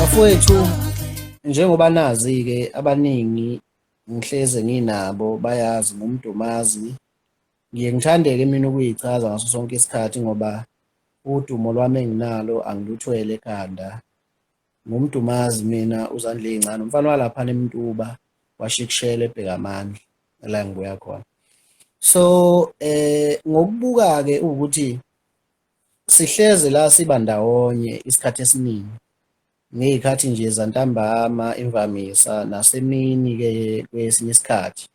Bafowethu, njengoba nazi-ke abaningi ngihleze nginabo bayazi ngumdumazi. Ngiye ngithande-ke mina ukuyichaza ngaso sonke isikhathi ngoba udumo lwami enginalo angiluthwele ekhanda. Ngumdumazi mina uZandla ey'ncane, umfana walaphana eMtuba washikishela ebheka la engibuya khona. So ngokubuka-ke ukuthi sihleze la siba ndawonye isikhathi esiningi ngey'khathi nje zantambama imvamisa nasemini-ke kwesinye isikhathi.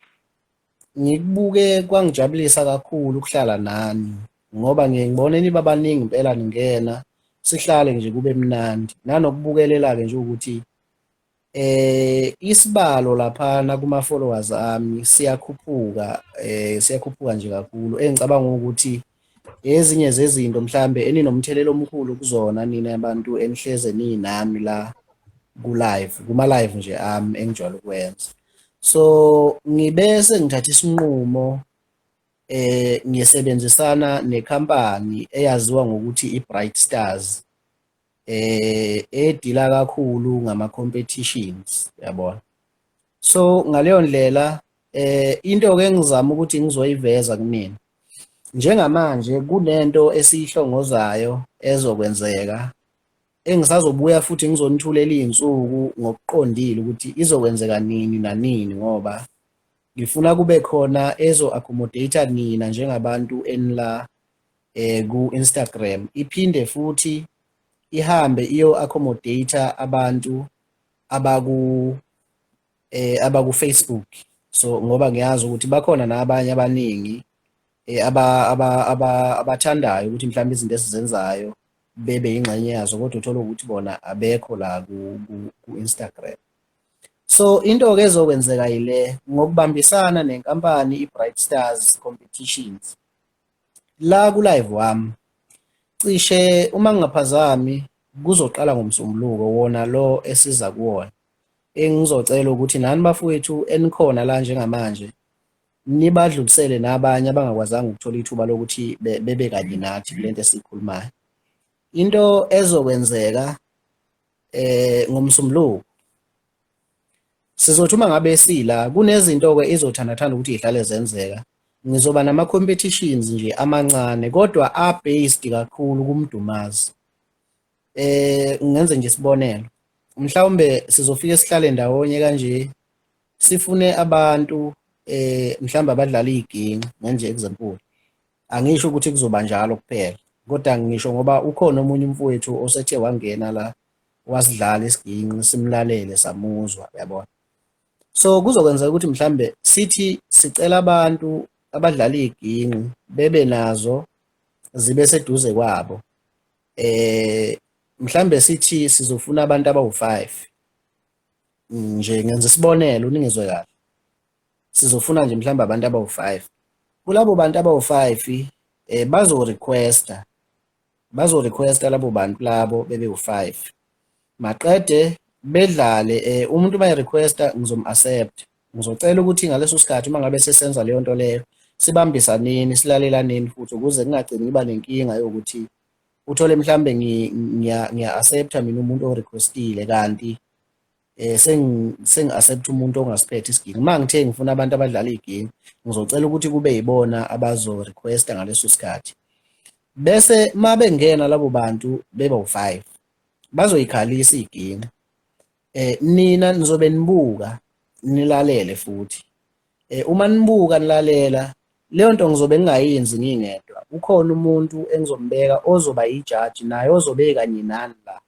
Ngikubuke kwangijabulisa kakhulu ukuhlala nani ngoba ngiye ngibone niba abaningi impela ningena sihlale nje kube mnandi nanokubukelela-ke nje ukuthi isibalo laphana kuma-followers ami siyakhuphuka nje kakhulu, engicabanga ukuthi ezinye zezinto mhlambe eninomthelela omkhulu kuzona nina abantu enihleze ninami la ku-live, kuma-live nje ami engijwayele ukwenza. So ngibese ngithatha isinqumo ngisebenzisana nekhampani eyaziwa ngokuthi i-Bright Stars edila kakhulu ngama-competitions, yabona. So ngaleyo ndlela into-ke engizama ukuthi ngizoyiveza kunina njengamanje kunento esiyihlongozayo ezokwenzeka engisazobuya futhi ngizonithulela iy'nsuku ngokuqondile ukuthi izokwenzeka nini nanini ngoba ngifuna kube khona ezo-accommodate-a nina njengabantu enila ku-Instagram, iphinde futhi ihambe iyo-accommodate-a abantu abaku-Facebook. So ngoba ngiyazi ukuthi bakhona nabanye abaningi abathandayo ukuthi mhlawumbe izinto esizenzayo bebe yingxenye yazo, kodwa uthole ukuthi bona abekho la ku-Instagram. So into-ke ezokwenzeka yile, ngokubambisana nenkampani i-Bright Stars Competitions la ku-live wami, cishe uma ngingaphazami kuzoqala ngoMsombuluko wona lo esiza kuwona, engizocela ukuthi nani bafowethu enikhona la njengamanje nibadlulisele nabanye abangakwazanga ukuthola ithuba lokuthi bebe kanye nathi kule nto esiyikhulumayo. Into ezokwenzeka ngoMsombuluko sizothi uma ngabe sila kunezinto-ke izothandathanda ukuthi yihlale zenzeka. Ngizoba nama-competitions nje amancane kodwa a-based kakhulu kumdumazi. Ngenze nje isibonelo, mhlawumbe sizofike sihlale ndawonye kanje sifune abantu mhlawumbe abadlala iy'ginci ngenje example. Angisho ukuthi kuzoba njalo kuphela, kodwa ngisho ngoba ukhona omunye umfowethu osethe wangena la wasidlala isiginci simlalele samuzwa, yabona. So kuzokwenzeka ukuthi mhlawumbe sithi sicela abantu abadlala iy'ginci bebe nazo zibe seduze kwabo. Mhlawumbe sithi sizofuna abantu abawu-5 nje, ngenza isibonelo uningizwe kahle. Sizofuna nje mhlawumbe abantu abawu-5. Kulabo bantu abawu-5 bazo-requesta labo bantu labo bebe u-5. Maqede bedlale, umuntu uma e-requesta ngizom-accept. Ngizocela ukuthi ngaleso sikhathi uma ngabe sesenza leyo nto leyo sibambisaneni, silalelaneni futhi ukuze kungagcini ngiba nenkinga yokuthi uthole mhlawumbe ngiya-accepta mina umuntu o-requestile kanti sengi-accepta umuntu ongasiphethe isiginci. Uma ngithe ngifuna abantu abadlala iy'ginci ngizocela ukuthi kube yibona abazo-requesta ngaleso sikhathi. Bese uma bengena labo bantu beba u-5 bazoyikhalisa iy'ginci. Nina nizobe nibuka nilalele futhi. Uma nibuka nilalela leyo nto ngizobe ngingayenzi ngingedwa, ukhona umuntu engizombeka ozoba yijaji naye ozobe kanye nani la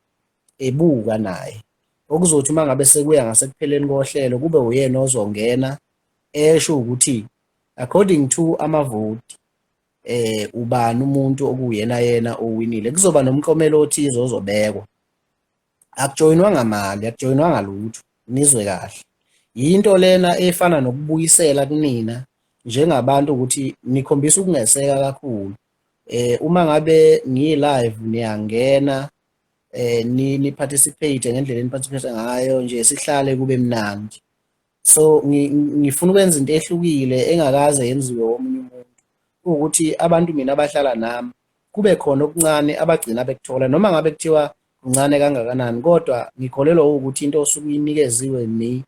ebuka naye, okuzothi uma ngabe sekuya ngasekupheleni kohlelo kube uyena ozongena esho ukuthi according to amavoti ubani umuntu okuyena yena owinile. Kuzoba nomklomelo othize ozobekwa, akujoyinwanga mali, akujoyinwanga lutho, nizwe kahle. Yinto lena efana nokubuyisela kunina njengabantu ukuthi nikhombisa ukungeseka kakhulu. Uma ngabe ngiyi-live niyangena ni-participate ngendlela eni-participate ngayo nje sihlale kube mnandi. So ngifuna ukwenza into ehlukile engakaze yenziwe omunye umuntu, ukuthi abantu mina abahlala nami kube khona okuncane abagcina bekuthola noma ngabe kuthiwa kuncane kangakanani, kodwa ngikholelwa ukuthi into osuke uyinikeziwe ni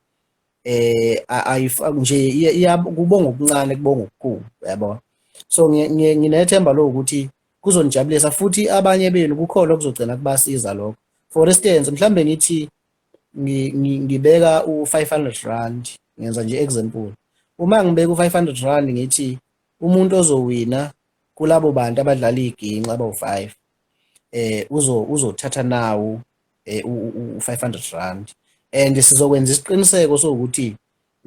ayifaki nje kubonga okuncane kubonga okukhulu, uyabona. So nginethemba lokuthi kuzonijabulisa futhi abanye benu kukhona okuzogcina kubasiza lokho. For instance, mhlambe ngithi ngibeka u-500 rand, ngenza nje example. Uma ngibeka u-500 rand ngithi umuntu ozowina kulabo bantu abadlala iginci abawu-5 uzothatha nawo u-500 rand, and sizokwenza isiqiniseko sokuthi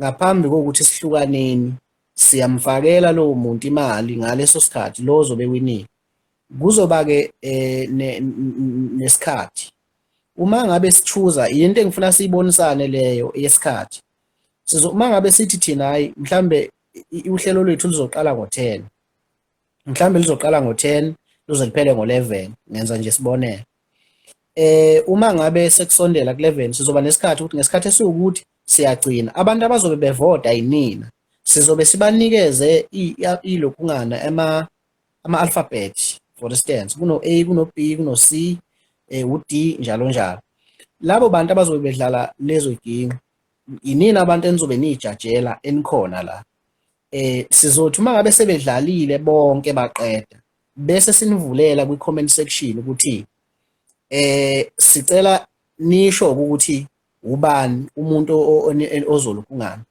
ngaphambi kokuthi sihlukaneni siyamfakela lowo muntu imali ngaleso sikhathi lo ozobe winile. Kuzoba-ke nesikhathi. Uma ngabe sichuza into engifuna siyibonisane leyo yesikhathi, uma ngabe sithi thina hayi mhlambe uhlelo lwethu luzoqala ngo-10, mhlambe lizoqala ngo-10 luze liphele ngo-11, ngenza nje sibonele. Uma ngabe sekusondela ku-11 sizoba nesikhathi ukuthi ngesikhathi esiwukuthi siyagcina abantu abazobe bevota yinina, sizobe sibanikeze ilokhungana ama-alphabet. For instance, kuno-A, kuno-B, kuno-C, u-D, njalo njalo. Labo bantu abazobe bedlala lezo ginci inini abantu enizobe niyijajela enikhona la. Sizothi uma ngabe sebedlalile bonke baqeda bese sinivulela kwi-comment section ukuthi sicela nisho ukuthi ubani umuntu ozolukhungana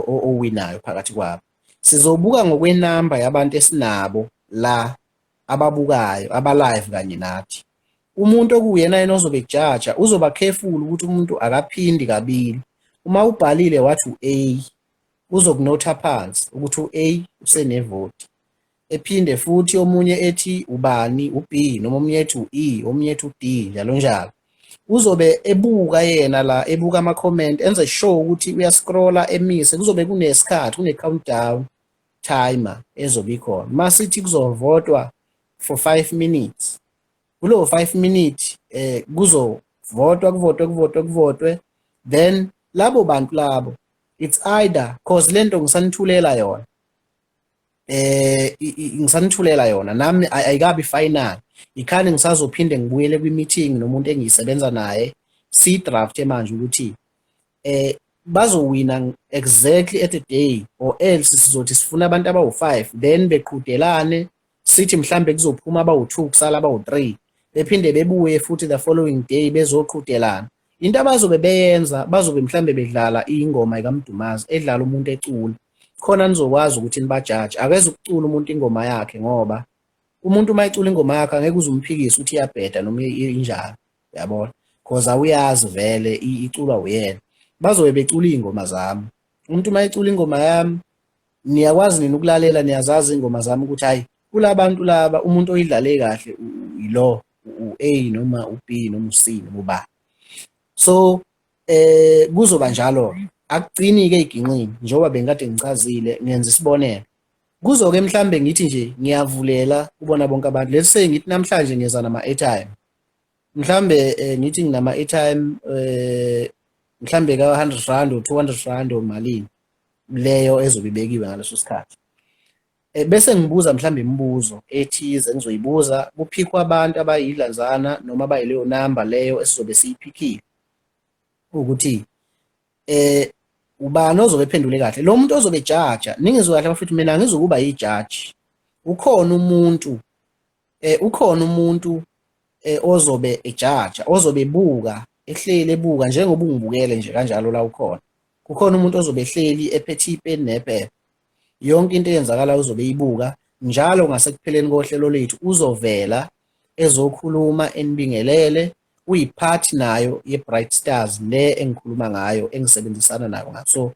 owinayo phakathi kwabo. Sizobuka ngokwenamba yabantu esinabo la ababukayo aba-live kanye nathi. Umuntu okuyena yena ozobe ejaja uzoba careful ukuthi umuntu akaphindi kabili. Uma ubhalile wathi u-A, uzokunotha phansi ukuthi u-A usenevoti, ephinde futhi omunye ethi ubani u-B, noma omunye ethi u-E, omunye ethi u-D, njalo njalo. Uzobe ebuka yena la, ebuka ama-comment, enze sure ukuthi uyascrolla emise. Kuzobe kunesikhathi, kune-countdown timer ezobe ikhona. Masithi kuzovotwa for 5 minutes, kulowo 5 minutes kuvotwe, then labo bantu labo, it's either cause lento ngisanithulela yona nami ayikabi final, ikhani ngisazophinde ngibuyele kwi-meeting nomuntu engiyisebenza naye si-draft manje ukuthi bazowina exactly at the day, or else sizothi sifuna abantu abawu-5 then beqhudelane, sithi mhlambe kuzophuma abawu-2 kusala abawu-3, bephinde bebuye futhi the following day bezoqhudelana. Into abazobe beyenza, bazobe mhlambe bedlala ingoma kaMdumazi edlala umuntu ecula, khona nizokwazi ukuthi nibajaji. Akeze ukucula umuntu ingoma yakhe, ngoba umuntu uma ecula ingoma yakhe angeke uzumphikisa ukuthi iyabheda noma injalo, uyabona, cause awuyazi vele iculwa uyena. Bazobe becula iy'ngoma zami. Umuntu uma ecula ingoma yami niyakwazi nini ukulalela, niyazazi ingoma zami ukuthi hayi kula bantu laba umuntu oyidlale kahle yilo u-A noma u-B noma u-C noma ubani. So kuzoba njalo. Akugcini-ke ey'ginqini njengoba bengikade ngichazile, ngenza isibonelo. Kuzo-ke mhlambe ngithi nje ngiyavulela kubona bonke abantu. Let's say ngithi namhlanje ngiyeza nama-airtime, mhlambe ngithi nginama-airtime mhlambe ka-100 rand or 200 rand or malini leyo ezobe ibekiwe ngaleso sikhathi. Bese ngibuza mhlambe imibuzo ethize engizoyibuza, kuphikwa abantu abayidlanzana noma abayileyo namba leyo esizobe siyiphikile ukuthi ubani ozobe ephendule kahle. Lo muntu ozobe ejaja, ningizwe kahle futhi mina ngizokuba yijaji. Ukhona umuntu ozobe ejaja, ozobe ebuka, ehleli ebuka njengoba ungibukele nje kanjalo la ukhona. Kukhona umuntu ozobe ehleli ephethe ipeni nephepha, yonke into eyenzakala uzobe eyibuka. Njalo ngasekupheleni kohlelo lethu uzovela ezokhuluma enibingelele, uyiphathi nayo ye-Bright Stars le engikhuluma ngayo, engisebenzisana nayo ngayo. So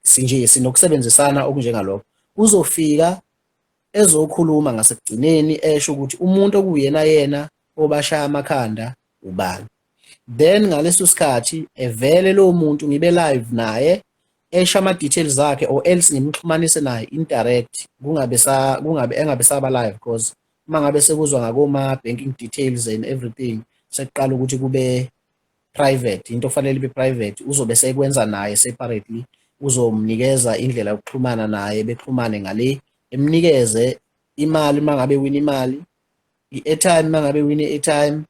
sinje sinokusebenzisana okunjengalokho. Uzofika ezokhuluma ngasekugcineni esho ukuthi umuntu okuyena yena obashaya amakhanda ubani. Then ngaleso sikhathi evele lo muntu ngibe live naye, esha ama-details akhe, or else ngimxhumanise naye indirect, engabe saba live, cause uma ngabe sekuzwa ngakoma-banking details and everything sekuqala ukuthi kube private, into kufanele ibe private, uzobe sekwenza naye separately. Uzomnikeza indlela yokuxhumana naye, bexhumane ngale, emnikeze imali uma ngabe wina imali, i-airtime uma ngabe wina i-airtime,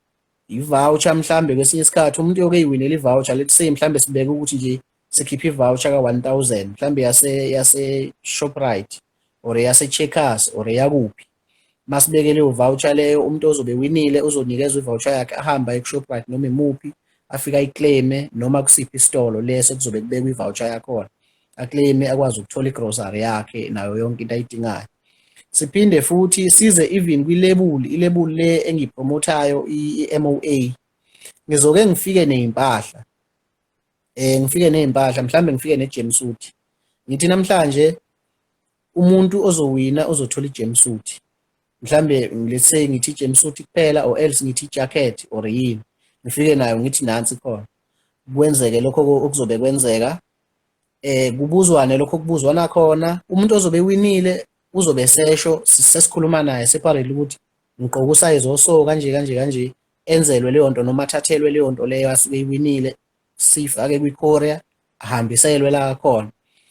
i-voucher mhlambe kwesinye isikhathi umuntu uyoke eyiwinele i-voucher, let's say mhlambe sibeke ukuthi nje sikhiphe i-voucher ka-1,000 mhlambe yase-Shoprite or yase-Checkers or yakuphi. Masibeke leyo voucher leyo, umuntu ozobe winile uzonikezwa i-voucher yakhe, ahamba eku-Shoprite noma imuphi, afike ayiclaim-e noma kusiphi isitolo lese kuzobe kubekwa i-voucher yakhona, aclaim-e akwazi ukuthola igrosari yakhe nayo yonke into ayidingayo. Siphinde futhi size even ilebuli le engiyipromothayo i-MOA. Ngizoke ngifike ney'mpahla, mhlambe ngifike ne-jumpsuit. Ngithi namhlanje umuntu ozowina uzothola i-jumpsuit. Mhlambe let's say ngithi i-jumpsuit kuphela or else ngithi i-jacket or yini. Ngifike nayo ngithi nansi khona. Kwenzeke lokho okuzobe kwenzeka. Kubuzwane lokho kubuzwana khona. Umuntu ozobe winile uzobe sesho sesikhuluma naye separate ukuthi ngigqoka usayizi oso kanje enzelwe leyo nto noma athathelwe leyo nto leyo asuke iwinile, sifake kwi-courier ahambiselwe la khona.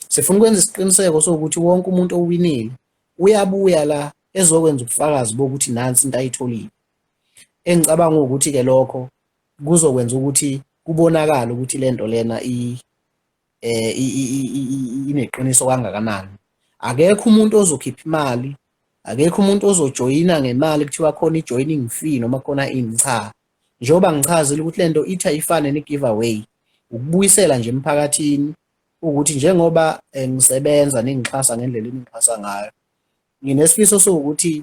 Sifuna ukwenza isiqiniseko sokuthi wonke umuntu owinile uyabuya la ezokwenza ubufakazi bokuthi nansi into ayitholile. Engicabanga ukuthi-ke lokho kuzokwenza ukuthi kubonakale ukuthi lento lena ineqiniso kangakanani. Akekho umuntu ozokhipha imali, akekho umuntu ozojoyina ngemali kuthiwa khona i-joining fee noma khona ini, cha. Njengoba ngichazile ukuthi lento ithi ayifane ne-giveaway, ukubuyisela nje emphakathini ukuthi njengoba ngisebenza ningixhasa ngendlela eningixhasa ngayo, nginesifiso sokuthi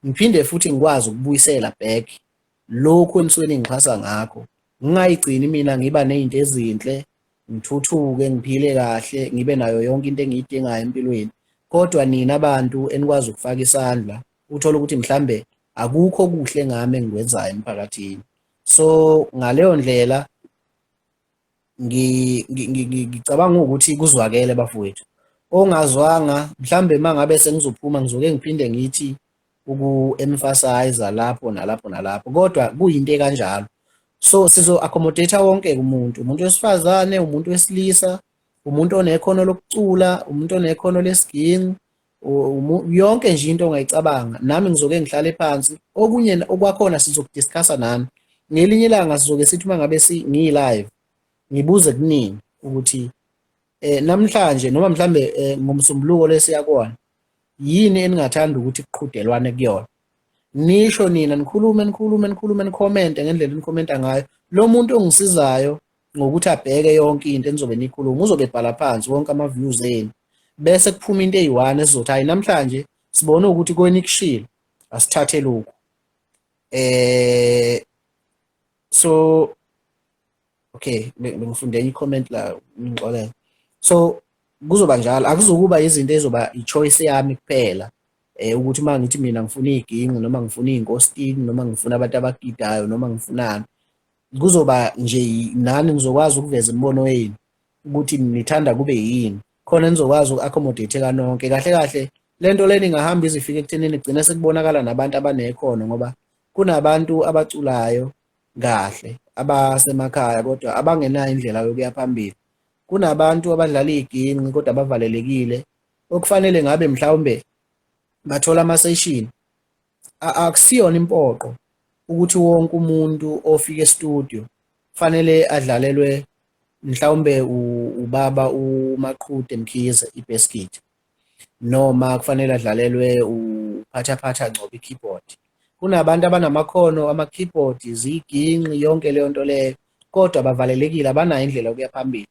ngiphinde futhi ngikwazi ukubuyisela back lokhu enisuke ningixhasa ngakho. Ngingayigcini mina ngiba ney'nto ezinhle, ngithuthuke, ngiphile kahle, ngibe nayo yonke into engiyidingayo empilweni. Kodwa nina abantu enikwazi ukufaka isandla, uthola ukuthi mhlambe akukho kuhle ngami engikwenzayo emphakathini. So ngaleyo ndlela ngicabanga ukuthi kuzwakele bafowethu. Ongazwanga mhlambe mangabe sengizophuma ngizoke ngiphinde ngithi uku-emphasize lapho nalapho nalapho, kodwa kuyinto ekanjalo. So sizo-accommodate wonke umuntu, umuntu wesifazane, umuntu wesilisa, umuntu onekhono lokucula, umuntu onekhono lesiginci, yonke nje into ongayicabanga. Nami ngizoke ngihlale phansi, okunye okwakhona sizokudiscussa nami. Ngelinye ilanga sizoke sithi uma ngabe ngiyi-live ngibuze kuningi ukuthi namhlanje noma mhlambe ngomsombuluko lesiyakona yini eningathanda ukuthi kuqhudelwane kuyona. Nisho nina nikhulume nikhomente ngendlela enikhomenta ngayo. Lo muntu ongisizayo ngokuthi abheke yonke into enizobe nikhuluma uzobe ebhala phansi wonke ama-views enu, bese kuphuma into eyi-1 esizothi hayi namhlanje sibone ukuthi kwenikushilo asithathe lokhu. So okay, bengifunde i-comment la ngixolele. So kuzoba njalo, akuzukuba izinto ezoba i-choice yami kuphela ukuthi uma ngithi mina ngifuna iy'ginci noma ngifuna iy'nkositini noma ngifuna abantu abagidayo noma ngifunani. Kuzoba nje nani ngizokwazi ukuveza imibono yenu ukuthi nithanda kube yini, khona nizokwazi uku-accommodate kanonke. Kahle kahle lento lena ingahamba izifike ekuthenini igcine sekubonakala nabantu abanekhono, ngoba kunabantu abaculayo kahle abasemakhaya kodwa abangenayo indlela yokuya phambili. Kunabantu abadlala iy'ginci kodwa abavalelekile okufanele ngabe mhlawumbe bathola ama-session. Akusiyona impoqo ukuthi wonke umuntu ofika e-studio kufanele adlalelwe mhlawumbe ubaba uMaqhude Mkhize i-basket, noma kufanele adlalelwe uphathaphatha Ngcobo i-keyboard. Kunabantu abanamakhono ama-keyboard, iziginci, yonke leyo nto leyo, kodwa bavalelekile, abanayo indlela yokuya phambili.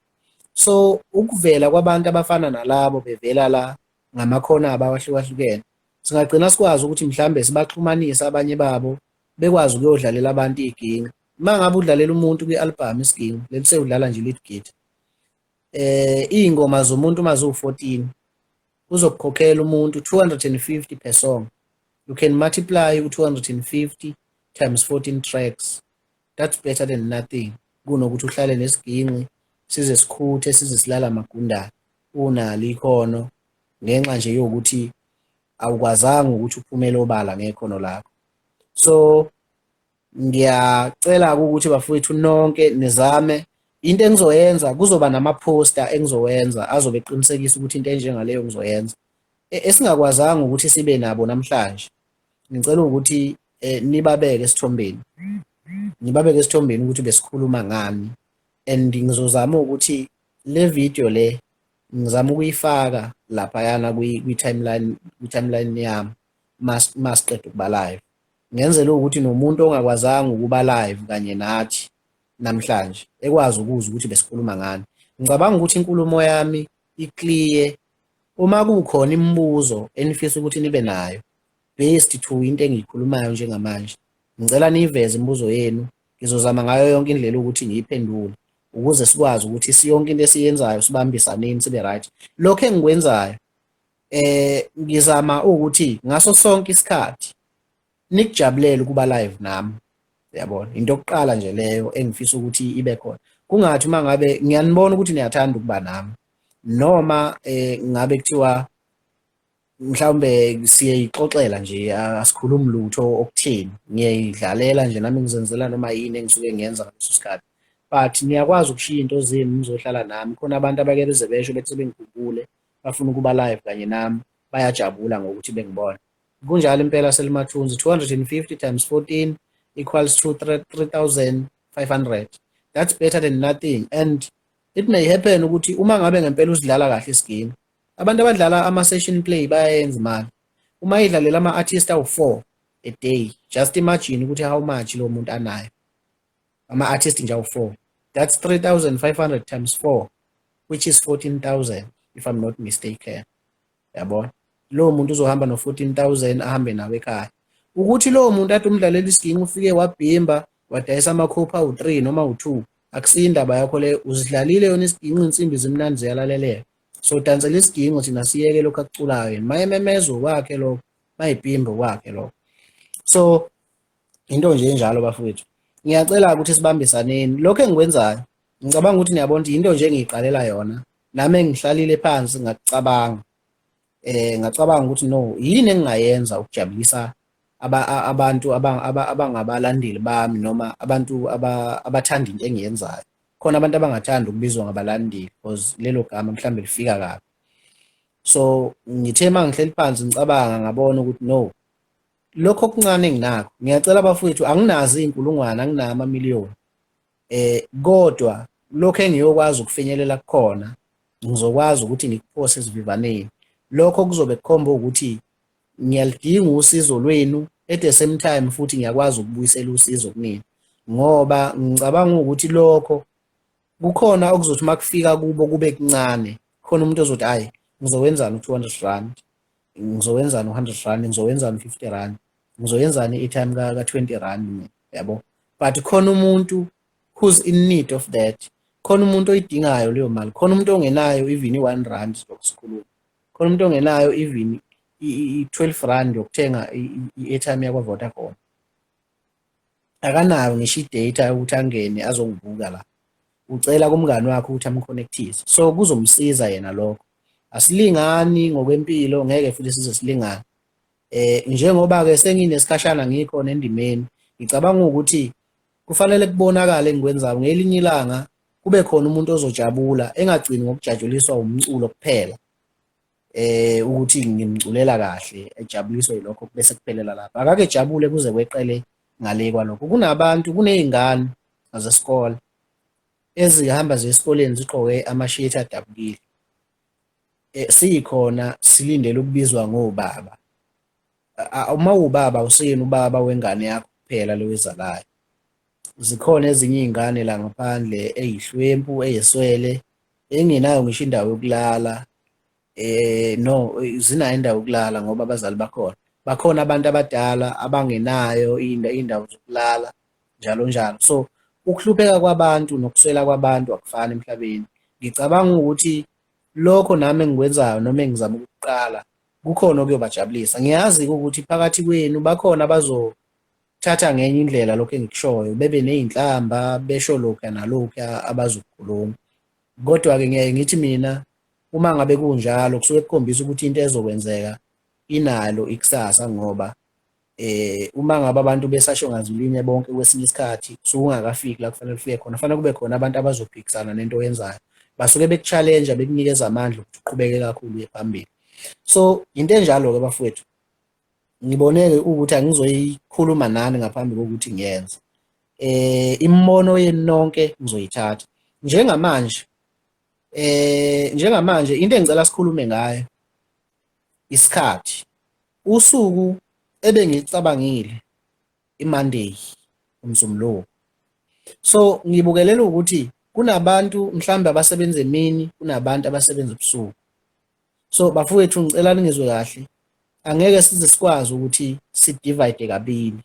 So ukuvela kwabantu abafana nalabo bevela la ngamakhono abo ahlukahlukene, singagcina sikwazi ukuthi mhlambe sibaxhumanise abanye babo bekwazi ukuyodlalela abantu iy'ginci. Uma ngabe udlalela umuntu kwi-album isiginci, let's say udlala nje lead guitar, iy'ngoma zomuntu uma ziwu-14 uzokukhokhela umuntu 250 per song. You can multiply u-250 times 14 tracks. That's better than nothing. Kunokuthi uhlale nesiginci size sikhuthe size silala amagundane unalo ikhono ngenxa nje yokuthi awukwazanga ukuthi uphumele obala ngekhono lakho. So ngiyacela ukuthi bafowethu nonke nizame into engizoyenza. Kuzoba nama-poster engizowenza azobe eqinisekisa ukuthi into enjengaleyo ngizoyenza. Esingakwazanga ukuthi sibe nabo namhlanje, ngicela ukuthi nibabeke esithombeni. ngibabeke esithombeni ukuthi besikhuluma ngani, and ngizozama ukuthi le video le ngizama ukuyifaka laphayana kwi-timeline yami masiqeda ukuba live, ngenzela ukuthi nomuntu ongakwazanga ukuba live kanye nathi namhlanje ekwazi ukuzwa ukuthi besikhuluma ngani. Ngicabanga ukuthi inkulumo yami i-clear. Uma kukhona imibuzo enifisa ukuthi nibe nayo based to into engiyikhulumayo njengamanje, ngicela niyiveze imibuzo yenu, ngizozama ngayo yonke indlela ukuthi ngiyiphendule ukuze sikwazi ukuthi yonke into esiyenzayo sibambisaneni sibe right. Lokho engikwenzayo ngizama ukuthi ngaso sonke isikhathi nikujabulele ukuba live nami, yabona. Into yokuqala nje leyo engifisa ukuthi ibe khona, kungathi uma ngabe ngiyanibona ukuthi niyathanda ukuba nami, noma ngabe kuthiwa mhlawumbe siyayixoxela nje asikhulumi lutho okutheni, ngiyayidlalela nje nami ngizenzela noma yini engisuke ngiyenza ngaleso sikhathi, but niyakwazi ukushiya into zenu nizohlala nami. Khona abantu abake beze besho bethi sebengikhumbule bafuna ukuba live kanye nami, bayajabula ngokuthi bengibona. Kunjalo impela Selimathunzi, 250 times 14 equals to 3,500. That's better than nothing, and it may happen ukuthi uma ngabe ngempela usidlala kahle isigame, abantu abadlala ama-session play bayayenza imali. Uma idlalela ama-artist awu-4 a day, just imagine ukuthi how much lo muntu anayo, ama-artist nje awu-4, that's 3,500 times 4, which is 14,000 if I'm not mistaken, yabona. Lowo muntu uzohamba no-14,000 ahambe nawe ekhaya. Ukuthi lowo muntu athi umdlalela isiginci ufike wabhimba wadayisa amakhophi awu-3 noma awu-2, akusiyo indaba yakho leyo. Uzidlalile yona isiginci, insimbi zimnandi ziyalaleleka, so dansela isiginci thina siyeke lokho akuculayo yena, mayememezo kwakhe lokho, mayibhimba kwakhe lokho. So into nje enjalo bafowethu, ngiyacela ukuthi sibambisaneni. Lokho engikwenzayo ngicabanga ukuthi niyabona ukuthi into nje engiyiqalela yona, nami engihlalile phansi ngakucabanga, ngacabanga ukuthi no, yini engingayenza ukujabulisa abantu abangabalandeli bami, noma abantu abathanda into engiyenzayo. Khona abantu abangathanda ukubizwa ngabalandeli because lelo gama mhlawumbe lifika kabi. So ngithe uma ngihleli phansi ngicabanga ngabona ukuthi no, lokho okuncane enginakho, ngiyacela bafowethu, anginazi iy'nkulungwane, anginawo amamiliyoni, kodwa lokho engiyokwazi ukufinyelela kukhona ngizokwazi ukuthi ngikuphose esivivaneni. Lokho kuzobe kukhomba ukuthi ngiyalidinga usizo lwenu, at the same time futhi ngiyakwazi ukubuyisela usizo kunina, ngoba ngicabanga ukuthi lokho kukhona okuzothi uma kufika kubo kube kuncane. Khona umuntu ozothi ayi, ngizowenzani u-200 rand, ngizowenzani u-100 rand, ngizowenzani u-50 rand, ngizoyenzani i-airtime ka-20 rand mina, yabo. But khona umuntu who's in need of that, khona umuntu oyidingayo leyo mali, khona umuntu ongenayo even i-1 rand yokusikhuluma, khona umuntu ongenayo even i-12 rand yokuthenga i-airtime yakwa-Vodacom, akanayo ngisho i-data yokuthi angene azongibuka la, ucela kumngani wakhe ukuthi amconnectise. So kuzomsiza yena lokho. Asilingani ngokwempilo, ngeke futhi size silingane. Njengoba-ke senginesikhashana ngikhona endimeni, ngicabanga ukuthi kufanele kubonakale engikwenzayo, ngelinye ilanga kube khona umuntu ozojabula, engagcini ngokujajuliswa umculo kuphela, ukuthi ngimculela kahle, ejabuliswe yilokho bese kuphelela lapha. Akake jabule kuze kweqele ngale kwalokho. Kunabantu, kuney'ngane zesikole ezihamba esikoleni zigqoke amashethi adabukile, sikhona silindele ukubizwa ngobaba. Uma ubaba usiyena ubaba wengane yakho kuphela lowezalayo. Zikhona ezinye iy'ngane la ngaphandle eyihlwempu, eyiswele, engenayo ngisho indawo yokulala, no, zinayo indawo yokulala ngoba abazali bakhona. Bakhona abantu abadala abangenayo iy'ndawo zokulala, njalo njalo. So ukuhlupheka kwabantu nokuswela kwabantu akufani emhlabeni. Ngicabanga ukuthi lokho nami engikwenzayo noma engizama ukuqala kukhona okuyobajabulisa. Ngiyazi-ke ukuthi phakathi kwenu bakhona bazothatha ngenye indlela lokho engikushoyo, bebe ney'nhlamba, besho lokhuya nalokhuya abazokukhuluma. Kodwa-ke ngiyaye ngithi mina, uma ngabe kunjalo kusuke kukhombisa ukuthi into ezokwenzeka inalo ikusasa, ngoba uma ngabe abantu besasho ngazulinye bonke kwesinye isikhathi kusuke ungakafiki la kufanele ufike khona, kufanele kube khona abantu abazophikisana nento oyenzayo, basuke beku-challenge, bekunikeza amandla ukuthi uqhubeke kakhulu uye phambili. So into enjalo-ke bafowethu, ngiboneke ukuthi angizoyikhuluma nani ngaphambi kokuthi ngiyenze. imibono yenu nonke ngizoyithatha. Njengamanje njengamanje into engicela sikhulume ngayo isikhathi. Usuku ebengicabangile iMonday, uMsombuluko. So ngibukelela ukuthi kunabantu mhlawumbe abasebenza emini, kunabantu abasebenza ebusuku. So bafowethu ngicela ningizwe kahle, angeke size sikwazi ukuthi sidivide kabili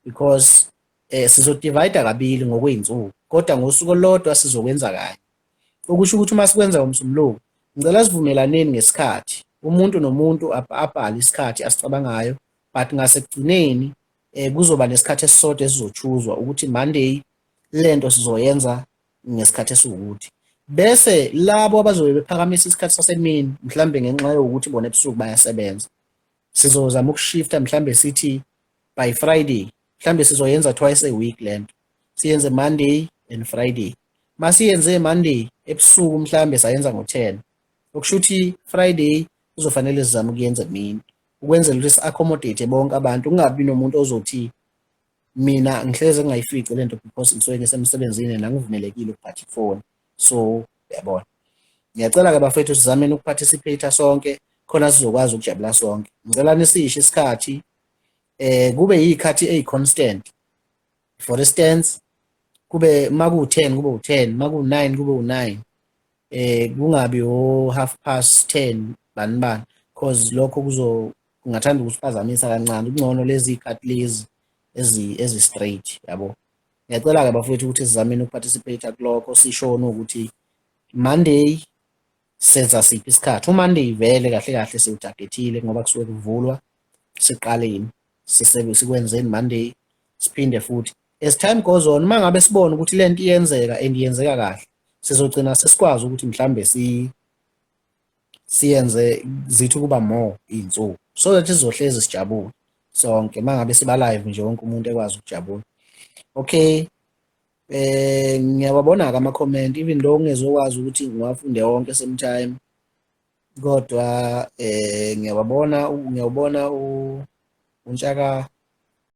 because sizodivide kabili ngokwey'nsuku, kodwa ngosuku olodwa sizokwenza kanye. Okusho ukuthi uma sikwenza ngoMsombuluko, ngicela sivumelaneni ngesikhathi, umuntu nomuntu abhale isikhathi asicabangayo, but ngasekugcineni kuzoba nesikhathi esisodwa esizochuzwa ukuthi Monday lento sizoyenza ngesikhathi esiwukuthi. Bese labo abazobe bephakamisa isikhathi sasemini mhlambe ngenxa yokuthi bona ebusuku bayasebenza, sizozama ukushifta mhlambe sithi by Friday, mhlambe sizoyenza twice a week lento. Siyenze Monday and Friday. Masiyenze Monday ebusuku mhlambe sayenza ngo-10. Okusho ukuthi Friday kuzofanele sizame ukuyenza emini. Ukwenzela ukuthi si-accommodate bonke abantu, kungabi nomuntu ozothi mina ngihleze ngingayifici lento because ngisuke ngisemsebenzini nangivumelekile ukuphatha ifoni. So uyabona, ngiyacela-ke bafethu sizameni ukuparticipate sonke khona sizokwazi ukujabula sonke. Ngicela nisisho isikhathi kube yikhathi eyi-constant. For instance, kube maku-10 kube u-10, maku-9 kube u-9, kungabi o-10:30 bani cause lokho kungathanda ukusiphazamisa kancane. Kungcono lezi khathi lezi ezi-straight, yabo. Ngiyacela-ke bafowethu ukuthi sizameni ukuparticipate kulokho, sishone ukuthi Monday senza siphi isikhathi. UMonday vele kahle kahle siwutargethile ngoba kusuke kuvulwa siqaleni, sikwenzeni Monday, siphinde futhi as time goes on, uma ngabe sibona ukuthi lento iyenzeka and iyenzeka kahle, sizogcina sesikwazi ukuthi mhlambe siyenze zithi kuba more iy'nsuku so that sizohlezi sijabule sonke uma ngabe siba live nje, wonke umuntu ekwazi ukujabula. Okay, ngiyawabona-ke ama-comment even though ngingezokwazi ukuthi ngiwafunde wonke same time, kodwa ngiyawubona uNtshaka